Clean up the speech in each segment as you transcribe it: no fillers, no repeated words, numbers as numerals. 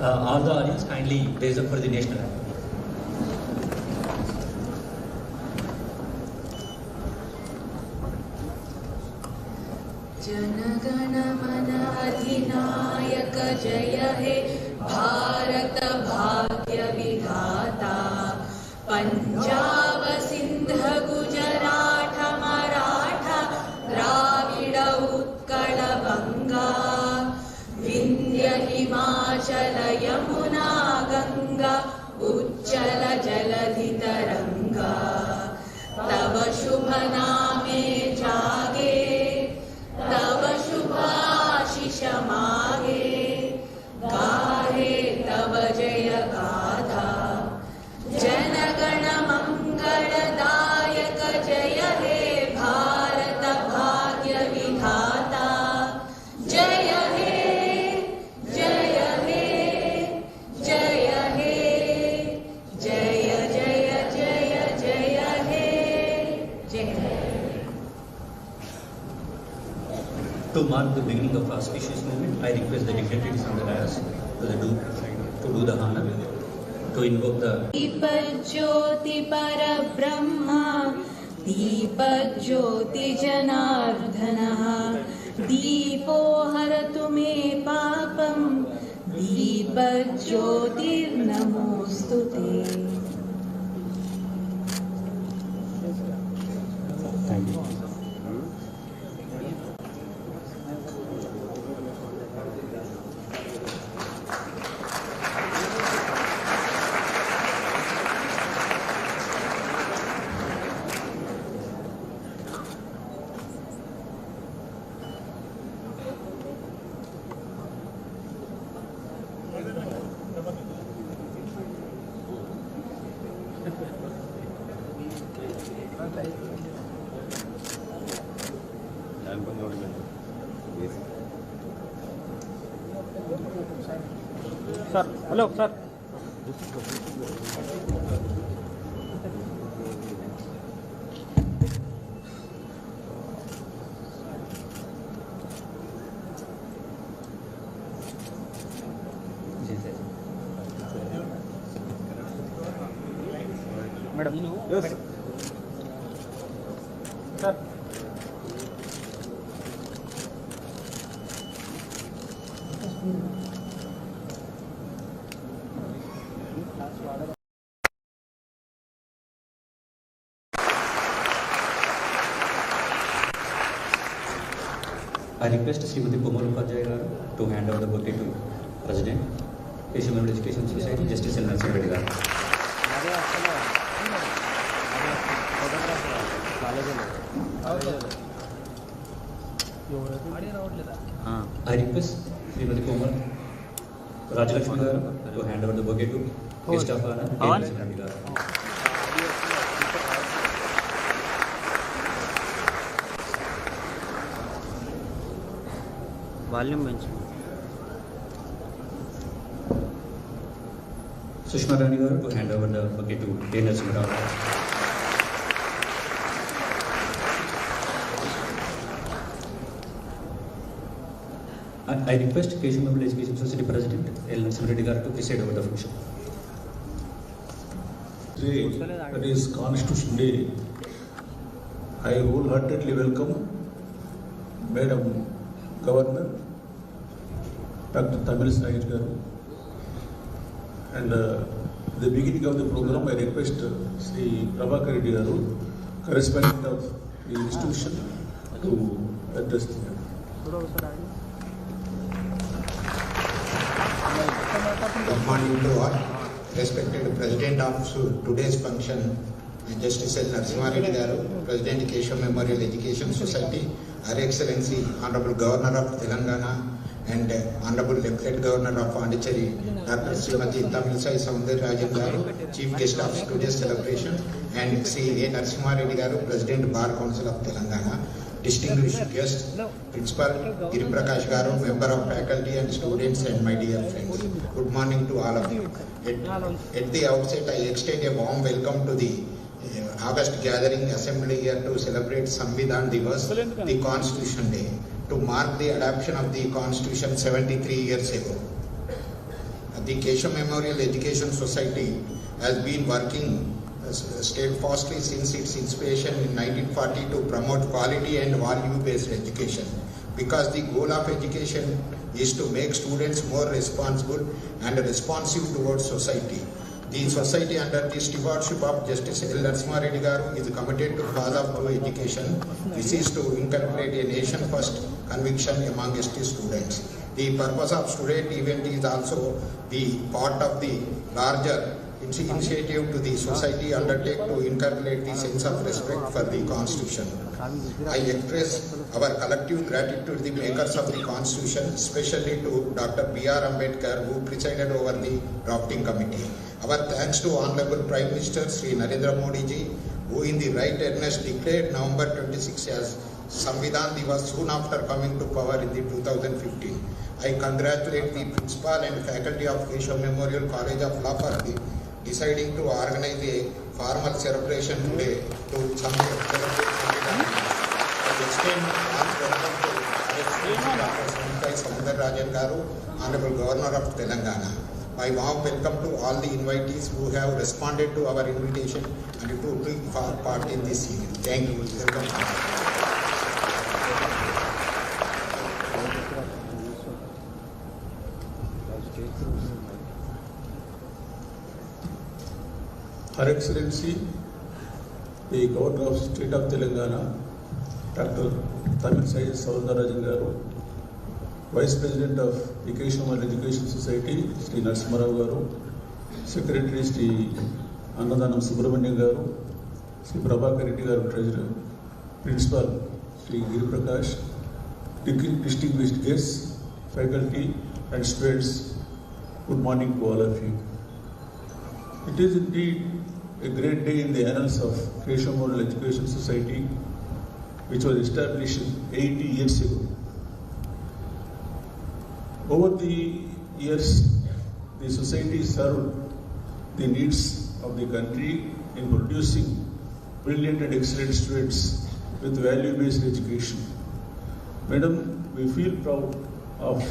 All the audience kindly raise up for the national anthem. जनगण मन अधिनायक जय हे भारत भाग्य विधाता पंजाब सिंध गुजरात मराठा द्राविड उत्कल बंगा विंध्य हिमाचल यमुना गंगा उच्चल जलधि तरंगा तव शुभ नामे जागे तव शुभाशिष मागे गाहे तव जय गाथा जनगण मंगलदायक जय हे भारत भाग्य विधाता जय हे जय हे जय हे जय जय जय जय हे जय हे. To mark the beginning of auspicious movement, I request the dignitaries on the dais to do the honor, to invoke the Deepjyoti परब्रह्म दीपज्योति जनार्दनः दीपो हरतु मे पापं दीपज्योतिर्नमोऽस्तुते. Thank you. Sir, hello, sir. Madam, yes. Sir. I request Srimati Kumar Upadhyaya to hand over the bouquet to President, Keshav Education Society, Justice and Samvidhan Divas. I request Srimati Kumar Rajalakshmi to hand over the bouquet to Keshav and Samvidhan Divas. Volume bench. Sushma Rani garu to hand over the bouquet to Keshav. I request Keshav Education Society President L. Narasimha garu to preside over the function. Today, that is Constitution Day, I wholeheartedly welcome Madam Governor Dr. Tamilsai Soundryarajan, and the beginning of the program I request Sri Prabhakar Reddy garu, correspondent of the institution, to address the matter. Good morning to all. Respected President of today's function, Justice L. Narasimha Reddy garu, President Keshav Memorial Education Society, Her Excellency Honorable Governor of Telangana and Honorable Lieutenant Governor of Pondicherry, Dr. Srimati Tamilsai Soundryarajan garu, Chief Guest of today's celebration, and Sri A. Narasimha Reddy garu, President Bar Council of Telangana, distinguished guests, Principal Giri Prakash garu, Member of Faculty and Students, and my dear friends. Good morning to all of you. At the outset, I extend a warm welcome to the August gathering assembly here to celebrate Samvidhan Divas, the Constitution Day, to mark the adoption of the Constitution 73 years ago. The Keshav Memorial Education Society has been working steadfastly since its inspiration in 1940 to promote quality and value-based education. Because the goal of education is to make students more responsible and responsive towards society. The society under the stewardship of Justice L. Narasimha Garu is committed to cause of true education. This is to inculcate a nation-first conviction among ST students. The purpose of student event is also the part of the larger initiative to the society undertake to inculcate the sense of respect for the Constitution. I express our collective gratitude to the makers of the Constitution, especially to Dr. B.R. Ambedkar, who presided over the drafting committee. Our thanks to Honorable Prime Minister Sri Narendra Modi ji, who in the right earnest declared November 26 as Samvidhan Divas soon after coming to power in the 2015. I congratulate the principal and faculty of Keshav Memorial College of Law for deciding to organize a formal celebration today to celebrate Samvidhan. I extend warm welcome to Dr. Tamilsai Soundryarajan Garu, Honorable Governor of Telangana. My warm welcome to all the invitees who have responded to our invitation and to take part in this event. Thank you. Welcome. Her Excellency, the Governor of State of Telangana, Dr. Tamilsai Soundryarajan Garu, Vice President of the Keshav Education Society, Sri Narasimha Garu, Secretary Sri Annadhanam Subramanian Garu, Sri Prabhakar Reddy Garu, Treasurer, Principal Sri Giri Prakash, distinguished guests, faculty and students, good morning to all of you. It is indeed a great day in the annals of Keshav Memorial Education Society, which was established 80 years ago. Over the years, the society served the needs of the country in producing brilliant and excellent students with value-based education. Madam, we feel proud of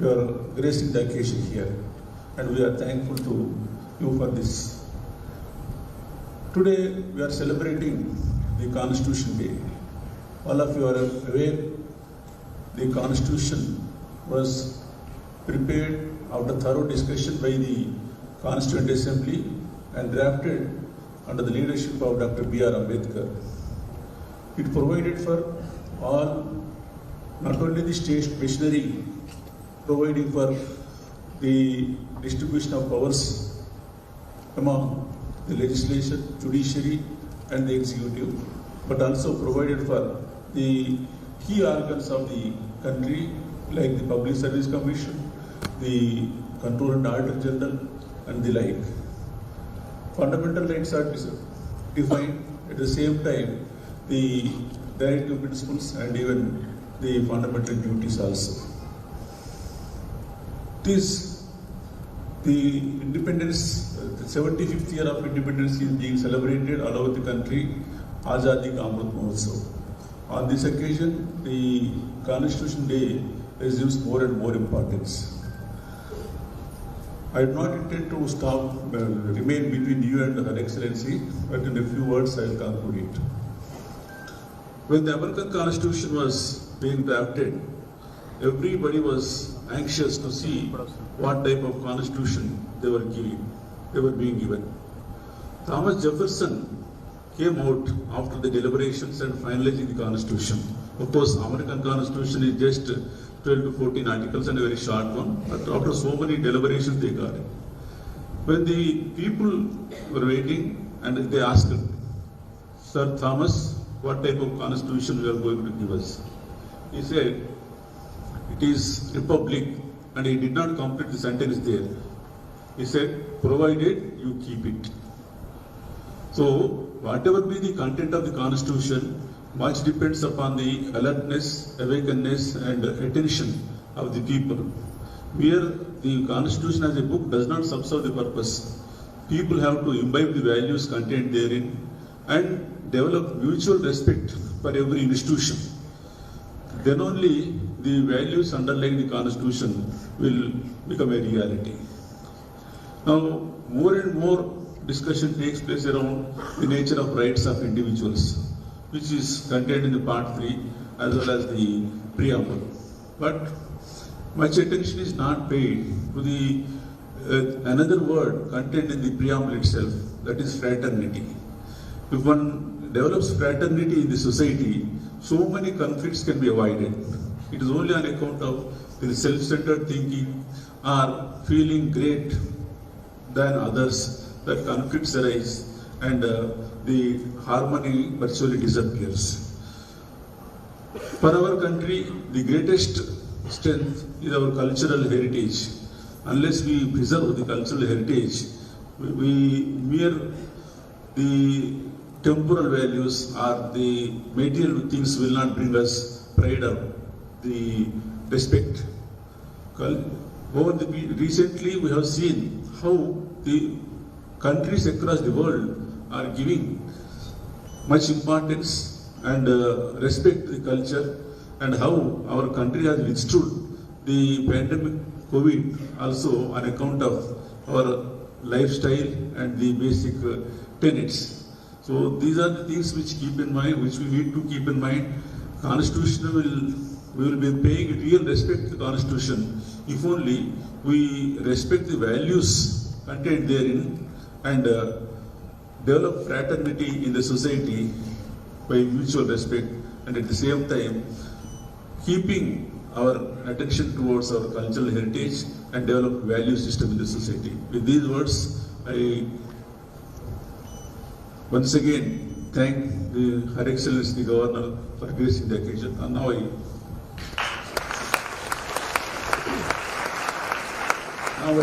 your gracing the occasion here, and we are thankful to you for this. Today, we are celebrating the Constitution Day. All of you are aware the Constitution was prepared after thorough discussion by the Constituent Assembly and drafted under the leadership of Dr. B.R. Ambedkar. It provided for all, not only the state machinery, providing for the distribution of powers among the legislation, judiciary and the executive, but also provided for the key organs of the country like the Public Service Commission, the Controller and Auditor General and the like. Fundamental rights are defined, at the same time the directive principles and even the fundamental duties also. The independence, the 75th year of independence is being celebrated all over the country, Azadi Ka Amrit Mahotsav. On this occasion, the Constitution Day assumes more and more importance. I do not intend to remain between you and Her Excellency, but in a few words I will conclude it. When the American Constitution was being drafted, everybody was anxious to see what type of constitution they were being given. Thomas Jefferson came out after the deliberations and finalizing the constitution. Of course, American Constitution is just 12 to 14 articles and a very short one, but after so many deliberations they got it. When the people were waiting and they asked him, Sir Thomas, what type of constitution you are going to give us? He said, it is republic, and he did not complete the sentence there. He said, provided you keep it. So, whatever be the content of the constitution, much depends upon the alertness, awakeness and attention of the people. Where the constitution as a book does not subserve the purpose. People have to imbibe the values contained therein and develop mutual respect for every institution. Then only the values underlying the constitution will become a reality. Now, more and more discussion takes place around the nature of rights of individuals, which is contained in the part 3 as well as the preamble. But much attention is not paid to the another word contained in the preamble itself, that is fraternity. If one develops fraternity in the society, so many conflicts can be avoided. It is only on account of the self-centered thinking or feeling great than others that conflicts arise and the harmony virtually disappears. For our country, the greatest strength is our cultural heritage. Unless we preserve the cultural heritage, the temporal values or the material things will not bring us pride or the respect. Recently, we have seen how the countries across the world are giving much importance and respect to the culture, and how our country has withstood the pandemic COVID also on account of our lifestyle and the basic tenets. So these are the things which keep in mind, which we need to keep in mind. We will be paying real respect to the Constitution if only we respect the values contained therein and develop fraternity in the society by mutual respect, and at the same time keeping our attention towards our cultural heritage and develop value system in the society. With these words, I once again thank Her Excellency the Governor for gracing the occasion. And now I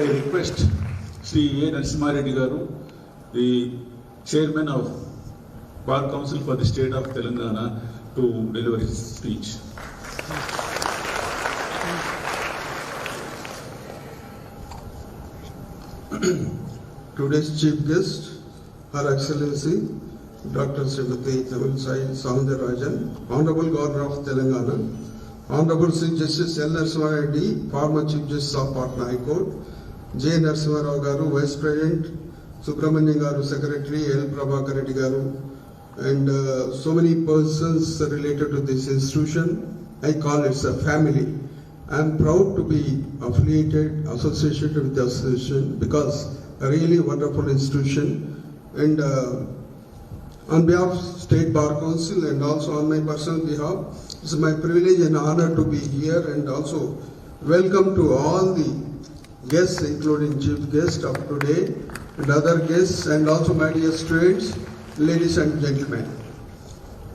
request Sri A. Narasimha Reddy Garu, the Chairman of Bar Council for the State of Telangana, to deliver his speech. Today's chief guest, Her Excellency Dr. Srimati Tamilsai Soundryarajan, Honorable Governor of Telangana, Honorable Chief Justice L. Narasimha Reddy, former Chief Justice of Patna High Court, J. Narasimha Rao Garu, Vice President, Subramanian Garu, Secretary, L. Prabhakar Reddy Garu, and so many persons related to this institution. I call it a family. I am proud to be associated with the association, because a really wonderful institution. And on behalf of State Bar Council and also on my personal behalf, it's my privilege and honor to be here, and also welcome to all the guests, including chief guest of today and other guests, and also my dear students, ladies and gentlemen.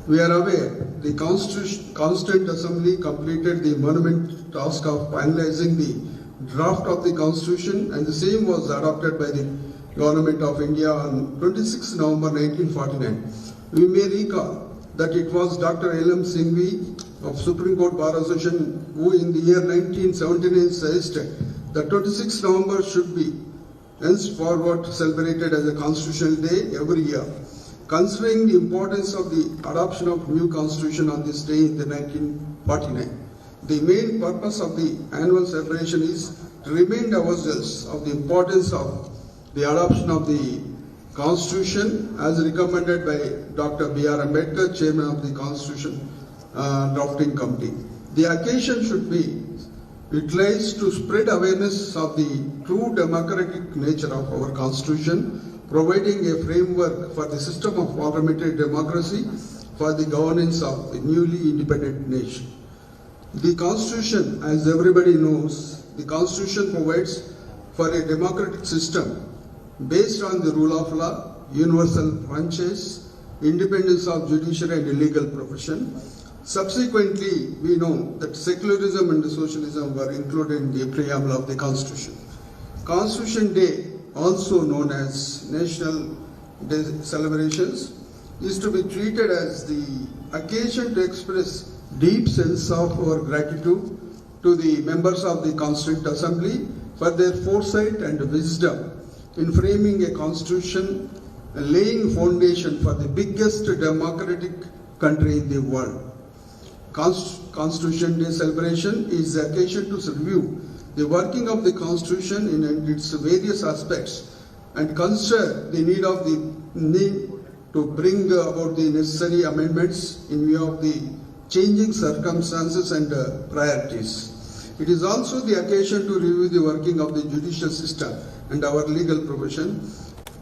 We are aware the Constituent Assembly completed the monumental task of finalizing the draft of the Constitution, and the same was adopted by the Government of India on 26 November 1949. We may recall that it was Dr. L.M. Singhvi of Supreme Court Bar Association who in the year 1979 suggested that 26 November should be henceforward celebrated as a Constitutional Day every year. Considering the importance of the adoption of new Constitution on this day in the 1949, the main purpose of the annual celebration is to remind ourselves of the importance of the adoption of the Constitution as recommended by Dr. B.R. Ambedkar, Chairman of the Constitution Drafting Committee. The occasion should be utilized to spread awareness of the true democratic nature of our Constitution, providing a framework for the system of parliamentary democracy for the governance of the newly independent nation. The Constitution, as everybody knows, the Constitution provides for a democratic system based on the rule of law, universal franchise, independence of judiciary and legal profession. Subsequently, we know that secularism and socialism were included in the preamble of the Constitution. Constitution Day, also known as National Day celebrations, is to be treated as the occasion to express deep sense of our gratitude to the members of the Constituent Assembly for their foresight and wisdom in framing a constitution and laying foundation for the biggest democratic country in the world. Constitution Day celebration is the occasion to review the working of the Constitution in its various aspects and consider the need to bring about the necessary amendments in view of the changing circumstances and priorities. It is also the occasion to review the working of the judicial system and our legal profession,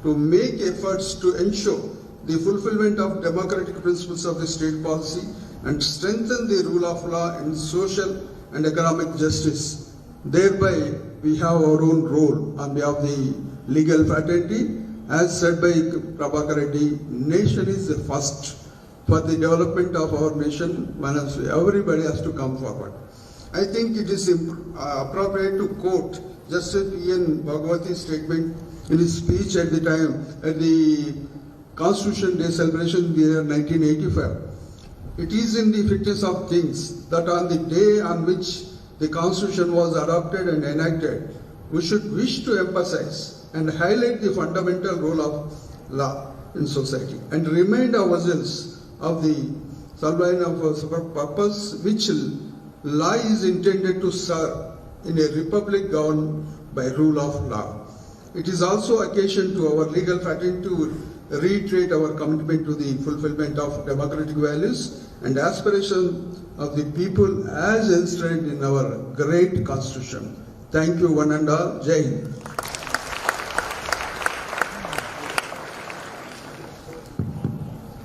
to make efforts to ensure the fulfillment of democratic principles of the state policy and strengthen the rule of law and social and economic justice. Thereby, we have our own role on behalf of the legal fraternity. As said by Prabhakar Reddy, nation is the first. For the development of our nation, everybody has to come forward. I think it is appropriate to quote Justice P.N. Bhagwati's statement in his speech at the time at the Constitution Day celebration in the year 1985. It is in the fitness of things that on the day on which the Constitution was adopted and enacted, we should wish to emphasize and highlight the fundamental role of law in society and remind ourselves of the salvation of our purpose which law is intended to serve in a republic governed by rule of law. It is also occasion to our legal fraternity to reiterate our commitment to the fulfillment of democratic values and aspirations of the people as enshrined in our great Constitution. Thank you one and all. Jai Hind.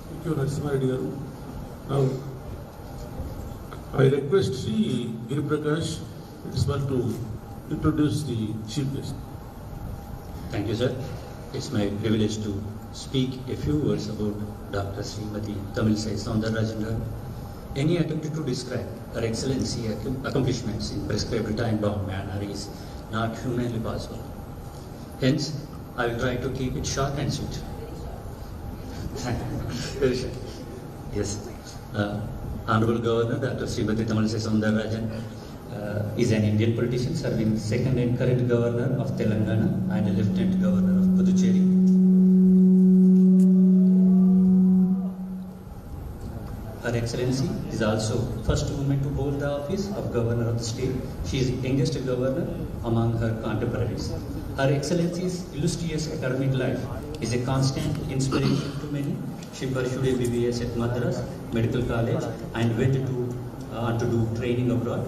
Thank you, Narasimha Reddy garu. Now, I request Sri Giri Prakash to introduce the chief guest. Thank you, sir. It's my privilege to speak a few words about Dr. Srimati Tamilsai Soundryarajan. Any attempt to describe Her Excellency accomplishments in prescribed time-bound manner is not humanly possible. Hence, I will try to keep it short and sweet. Yes. Honorable Governor Dr. Srimati Tamilsai Soundryarajan is an Indian politician serving second and current Governor of Telangana and Lieutenant Governor of Puducherry. Her Excellency is also first woman to hold the office of Governor of the state. She is the youngest governor among her contemporaries. Her Excellency's illustrious academic life is a constant inspiration to many. She pursued a BBS at Madras Medical College and went to do training abroad.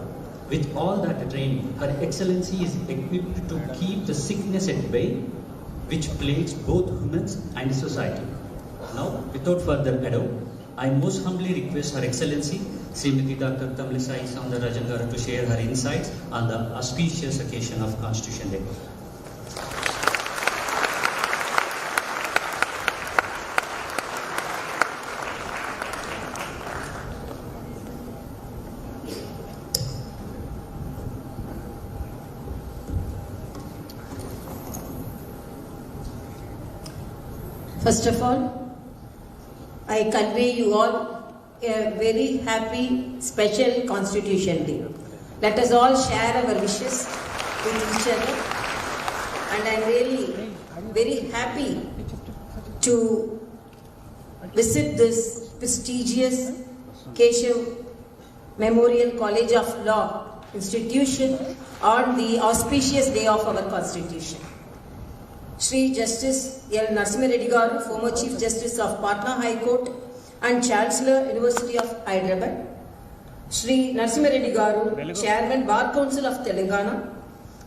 With all that training, Her Excellency is equipped to keep the sickness at bay, which plagues both humans and society. Now, without further ado, I most humbly request Her Excellency Srimati Dr. Tamilsai Soundryarajan to share her insights on the auspicious occasion of Constitution Day. First of all, I convey you all a very happy, special Constitution Day. Let us all share our wishes with each other. And I am really very happy to visit this prestigious Keshav Memorial College of Law institution on the auspicious day of our Constitution. Shri Justice L. Narasimha Reddy garu, former Chief Justice of Patna High Court and Chancellor, University of Hyderabad. Shri Narasimha Reddy garu, Chairman, Bar Council of Telangana.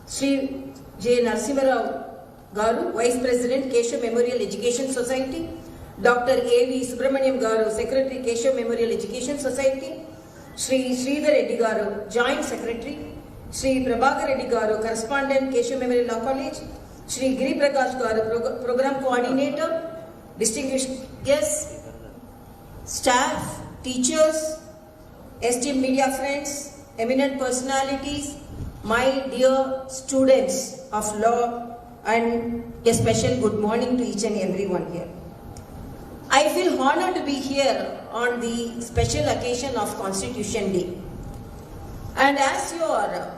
Shri J. Narasimha Rao garu, Vice President, Keshav Memorial Education Society. Dr. A.V. Subramaniam garu, Secretary, Keshav Memorial Education Society. Shri Sridhar Reddy garu, Joint Secretary. Shri Prabhakar Reddy garu, Correspondent, Keshav Memorial Law College. Shri Giri Prakash garu, Program Coordinator, distinguished guests, staff, teachers, esteemed media friends, eminent personalities, my dear students of law, and a special good morning to each and everyone here. I feel honored to be here on the special occasion of Constitution Day. And as your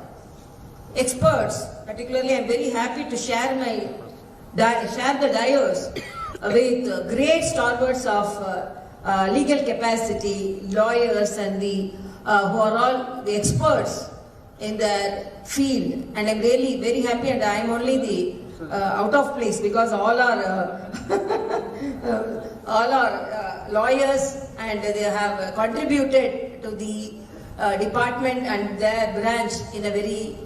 experts, particularly I am very happy to share the dais with great stalwarts of legal capacity, lawyers and who are all the experts in their field, and I'm really very happy, and I'm only the out of place because all are lawyers, and they have contributed to the department and their branch in a very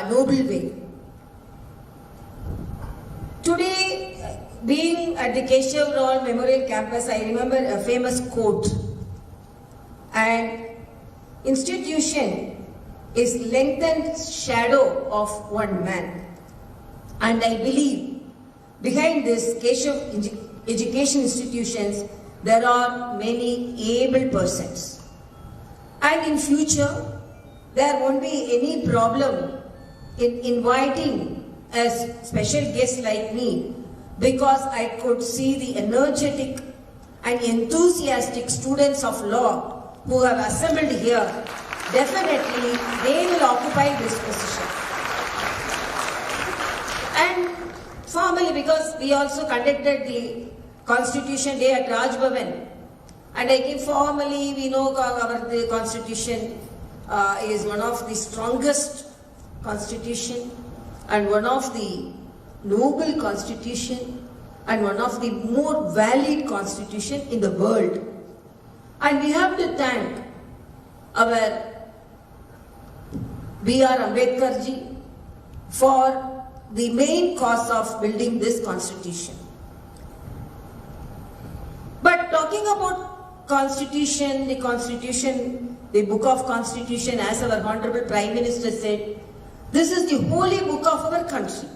noble way. Today, being at the Keshav Memorial Campus, I remember a famous quote, and institution is lengthened shadow of one man. And I believe behind this Keshav education institutions, there are many able persons. And in future, there won't be any problem in inviting a special guest like me, because I could see the energetic and enthusiastic students of law who have assembled here. Definitely, they will occupy this position. And formally, because we also conducted the Constitution Day at Raj Bhavan, and I think formally we know the Constitution is one of the strongest Constitution and one of the noble Constitution and one of the more valid Constitution in the world. And we have to thank our B.R. Ambedkar ji for the main cause of building this Constitution. But talking about Constitution, the book of Constitution, as our Honorable Prime Minister said, this is the holy book of our country.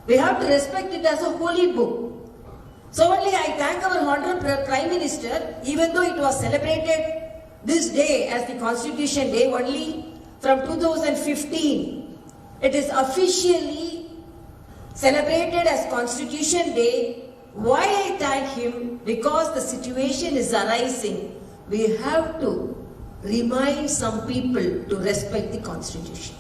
We have to respect it as a holy book. So only I thank our Honorable Prime Minister, even though it was celebrated this day as the Constitution Day only from 2015, it is officially celebrated as Constitution Day. Why I thank him? Because the situation is arising. We have to remind some people to respect the Constitution.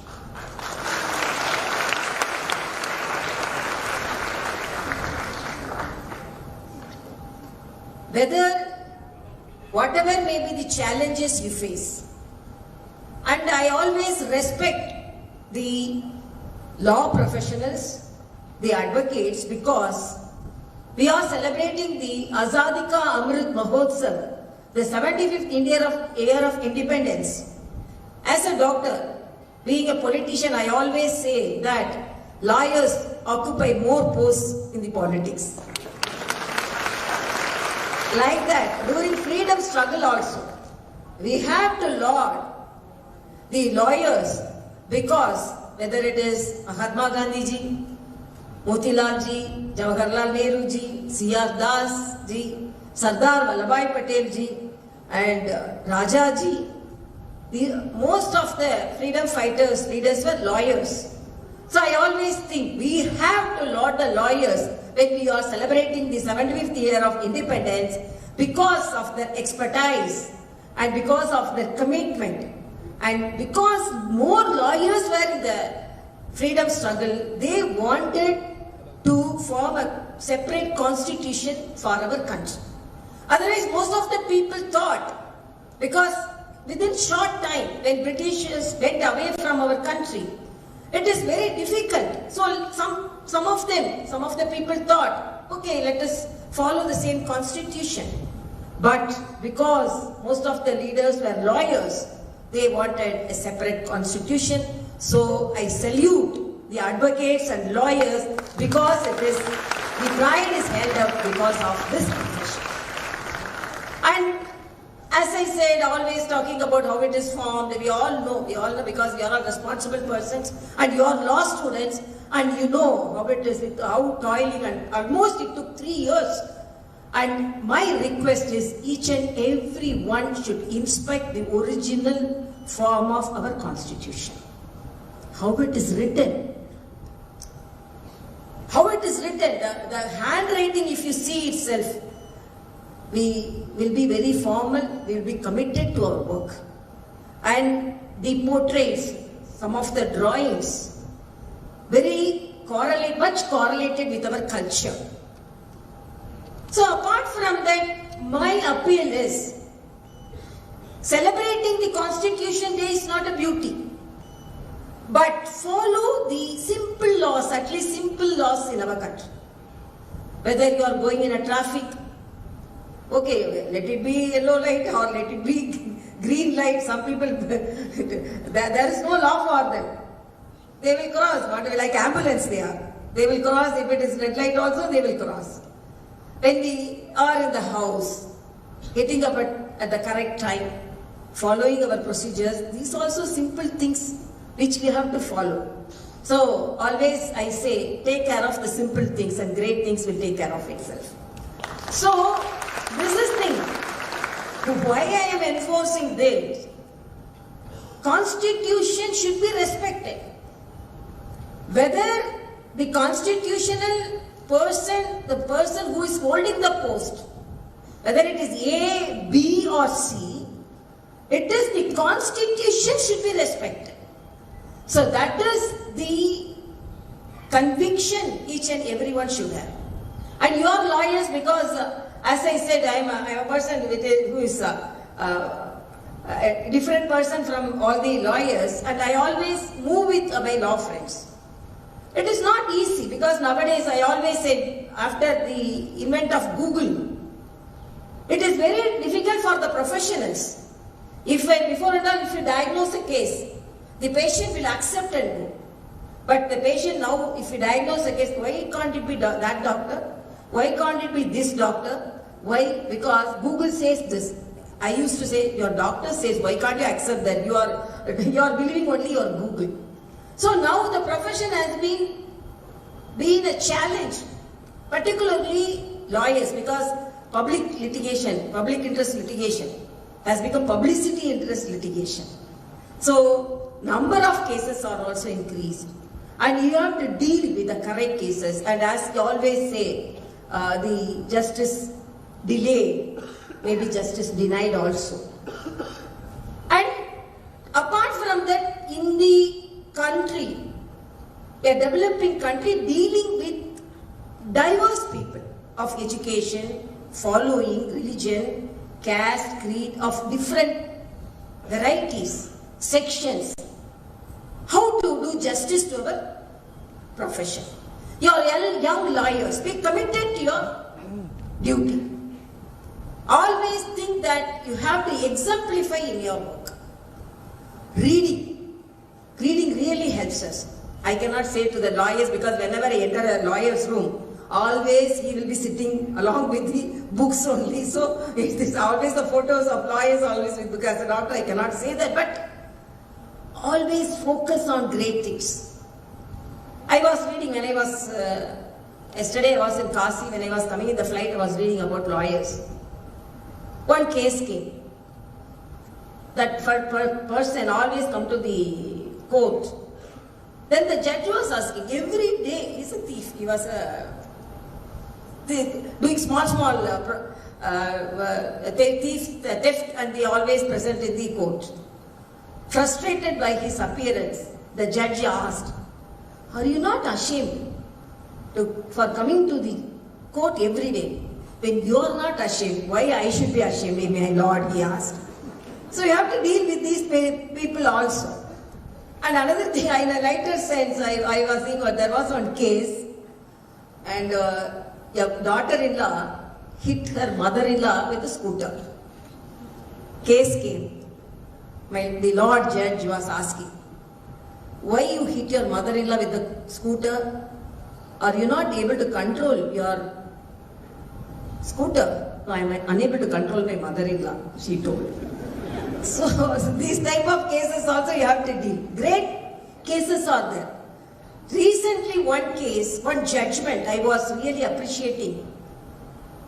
Whatever may be the challenges you face, and I always respect the law professionals, the advocates, because we are celebrating the Azadi Ka Amrit Mahotsav, the 75th year of independence. As a doctor, being a politician, I always say that lawyers occupy more posts in the politics. Like that, during freedom struggle also, we have to laud the lawyers, because whether it is Mahatma Gandhi ji, Motilal ji, Jawaharlal Nehru ji, C.R. Das ji, Sardar Vallabhbhai Patel ji, and Raja ji, most of the freedom fighters, leaders were lawyers. So I always think we have to laud the lawyers when we are celebrating the 75th year of independence, because of their expertise and because of their commitment, and because more lawyers were in the freedom struggle, they wanted to form a separate constitution for our country. Otherwise, most of the people thought, because within short time, when Britishers went away from our country, it is very difficult. So some of the people thought, okay, let us follow the same constitution. But because most of the leaders were lawyers, they wanted a separate constitution. So I salute the advocates and lawyers, because the pride is held up because of this profession. And as I said, always talking about how it is formed, we all know because we are all responsible persons, and you are law students, and you know how it is, how toiling, and almost it took 3 years. And my request is each and every one should inspect the original form of our constitution. How it is written. How it is written, the handwriting, if you see itself, we will be very formal, we will be committed to our work. And the portraits, some of the drawings, much correlated with our culture. So apart from that, my appeal is, celebrating the Constitution Day is not a beauty. but follow the simple laws, at least simple laws in our country. Whether you are going in a traffic, okay, let it be yellow light or let it be green light. Some people, there is no law for them. They will cross, whatever, like ambulance they are. They will cross. If it is red light also, they will cross. When we are in the house, getting up at the correct time, following our procedures, these are also simple things which we have to follow. So always I say, take care of the simple things and great things will take care of itself. So this is thing. Why I am enforcing this? Constitution should be respected. Whether the constitutional person, the person who is holding the post, whether it is A, B or C, it is the constitution should be respected. So that is the conviction each and everyone should have. And you are lawyers because, as I said, I am a person who is a different person from all the lawyers, and I always move with my law friends. It is not easy because nowadays I always say, after the invent of Google, it is very difficult for the professionals. Before and all, if you diagnose a case, the patient will accept and go. But the patient now, if you diagnose a case, why can't it be that doctor? Why can't it be this doctor? Why? Because Google says this. I used to say, your doctor says, why can't you accept that? You are believing only your Google. So now the profession has been a challenge, particularly lawyers, because public interest litigation has become publicity interest litigation. So number of cases are also increased, and you have to deal with the correct cases. And as you always say, the justice delayed may be justice denied also. And apart from that, in the country, a developing country dealing with diverse people of education, following, religion, caste, creed, of different varieties, sections. How to do justice to our profession? You are young lawyers, be committed to your duty. Always think that you have to exemplify in your work. Reading really helps us. I cannot say to the lawyers, because whenever I enter a lawyer's room, always he will be sitting along with the books only. So it is always the photos of lawyers always with books. As a doctor, I cannot say that, but always focus on great things. I was reading when I was, yesterday I was in KESI, when I was coming in the flight, I was reading about lawyers. One case came. That person always come to the court. Then the judge was asking, every day, he's a thief, he was doing small theft, and they always present in the court. Frustrated by his appearance, the judge asked, are you not ashamed for coming to the court every day? When you are not ashamed, why I should be ashamed, my lord, he asked. So you have to deal with these people also. And another thing, in a lighter sense, I was thinking, there was one case, and your daughter-in-law hit her mother-in-law with a scooter. Case came. The Lord Judge was asking, why you hit your mother-in-law with the scooter? Are you not able to control your scooter? No, I am unable to control my mother-in-law, she told. So these type of cases also you have to deal. Great cases are there. Recently one case, one judgment I was really appreciating.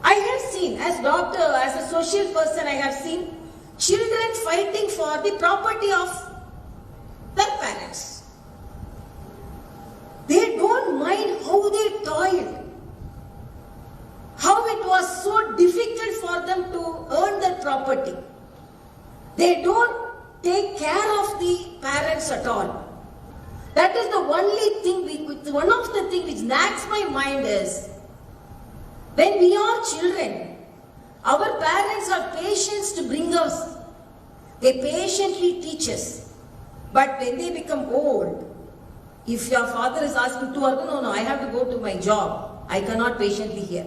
I have seen, as doctor, as a social person, I have seen children fighting for the property of their parents. They don't mind how they toiled, how it was so difficult for them to earn that property. They don't take care of the parents at all. That is the only thing, one of the things which nags my mind is, when we are children, our parents have patience to bring us. They patiently teach us. But when they become old, If your father is asking to work, no, I have to go to my job. I cannot patiently hear.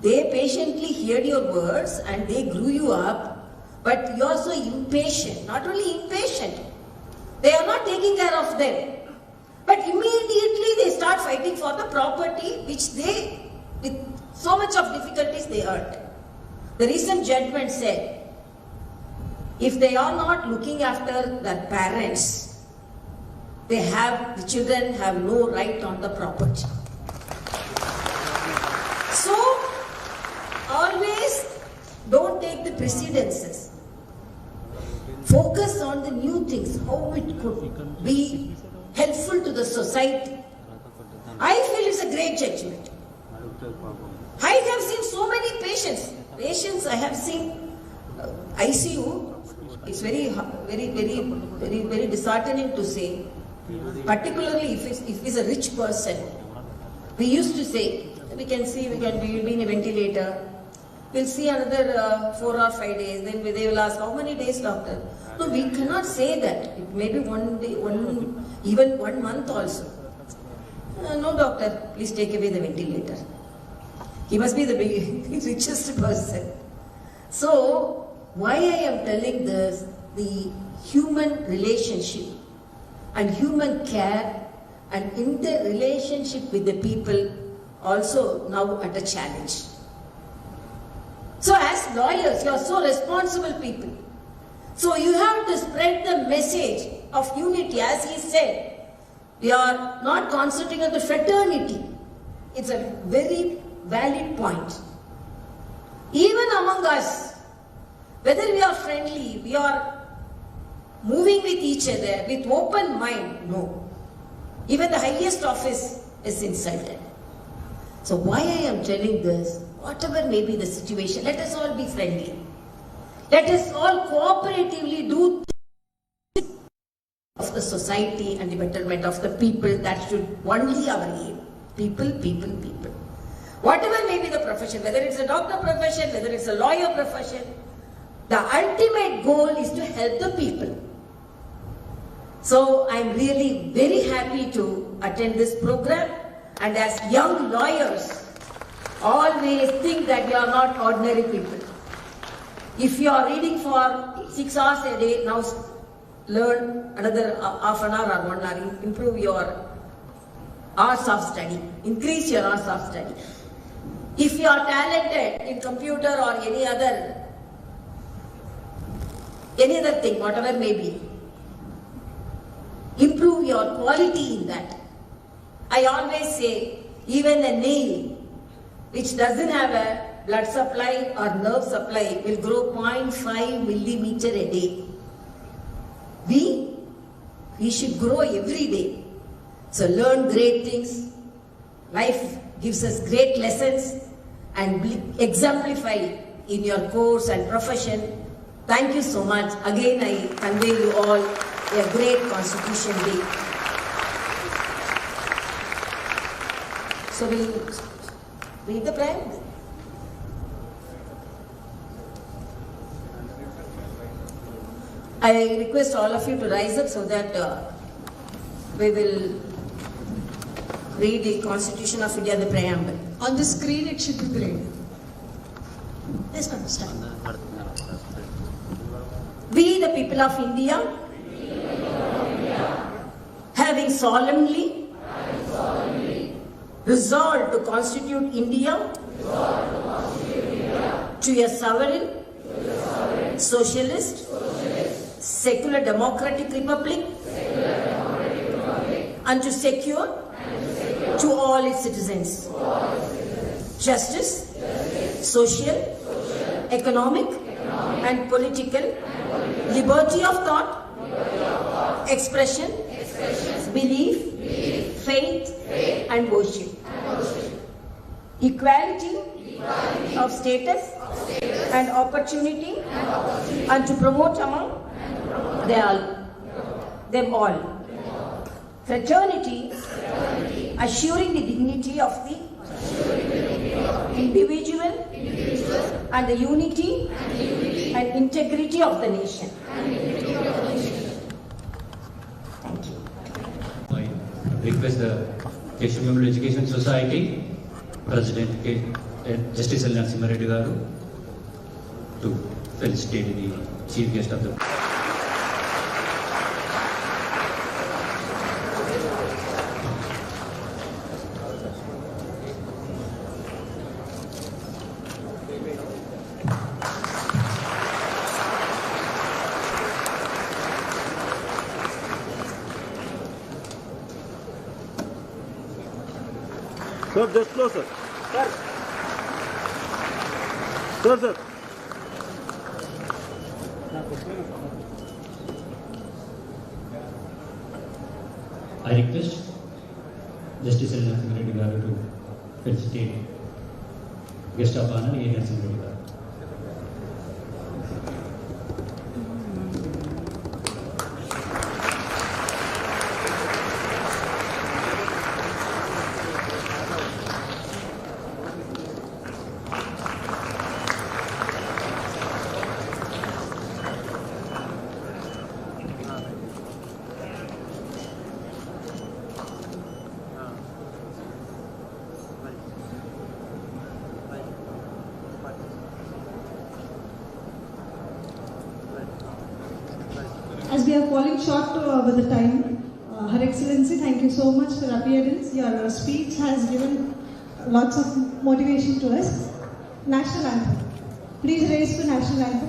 They patiently heard your words and they grew you up, but you are so impatient. Not only impatient, they are not taking care of them. But immediately they start fighting for the property which they, with so much of difficulties, they earned. The recent judgment said, if they are not looking after their parents, the children have no right on the property. So, always don't take the precedences. Focus on the new things, how it could be helpful to the society. I feel it's a great judgment. I have seen so many patients. Patients I have seen ICU. It's very disheartening to say. Particularly if it's a rich person. We used to say, we will be in a ventilator. We'll see another 4 or 5 days. Then they will ask, how many days, doctor? No, we cannot say that. It may be 1 day, even 1 month also. No, doctor, please take away the ventilator. He must be the richest person. So, why I am telling this, the human relationship and human care and interrelationship with the people also now under challenge. So as lawyers, you are so responsible people. So you have to spread the message of unity. As he said, we are not concentrating on the fraternity. It's a very valid point. Even among us, whether we are friendly, we are moving with each other with open mind, no. Even the highest office is insulted. So why I am telling this, whatever may be the situation, let us all be friendly. Let us all cooperatively do things of the society and the betterment of the people. That should only our aim. People, people, people. Whatever may be the profession, whether it's a doctor profession, whether it's a lawyer profession, the ultimate goal is to help the people. So I'm really very happy to attend this program, and as young lawyers, always think that we are not ordinary people. If you are reading for 6 hours a day, now learn another half an hour or 1 hour, improve your hours of study, increase your hours of study. If you are talented in computer or any other thing, whatever may be, improve your quality in that. I always say, even a nail which doesn't have a blood supply or nerve supply will grow 0.5 millimeter a day. We should grow every day. So learn great things. Life gives us great lessons and exemplify in your course and profession. Thank you so much. Again, I convey you all a great Constitution Day. So we'll read the prayer. I request all of you to rise up so that we will read the Constitution of India, the preamble. On the screen it should be played. Let's understand. We, the people of India, having solemnly resolved to constitute India to a sovereign, socialist, secular democratic republic, and to secure to all its citizens justice, social, economic, and political liberty of thought, expression, belief, faith, and worship, equality of status and opportunity, and to promote among them all fraternity, assuring the dignity of the individual and the unity and integrity of the nation. Thank you. My request the Keshav Memorial Education Society President Justice L. Narasimha Reddy garu to felicitate the chief guest of the. Sir, just closer. Sir. Sir. I request Justice L. Narasimha Reddy garu to felicitate guest of honor A. Narasimha Reddy garu. As we are falling short with the time, Her Excellency, thank you so much for appearance. Your speech has given lots of motivation to us. National Anthem. Please raise the National Anthem.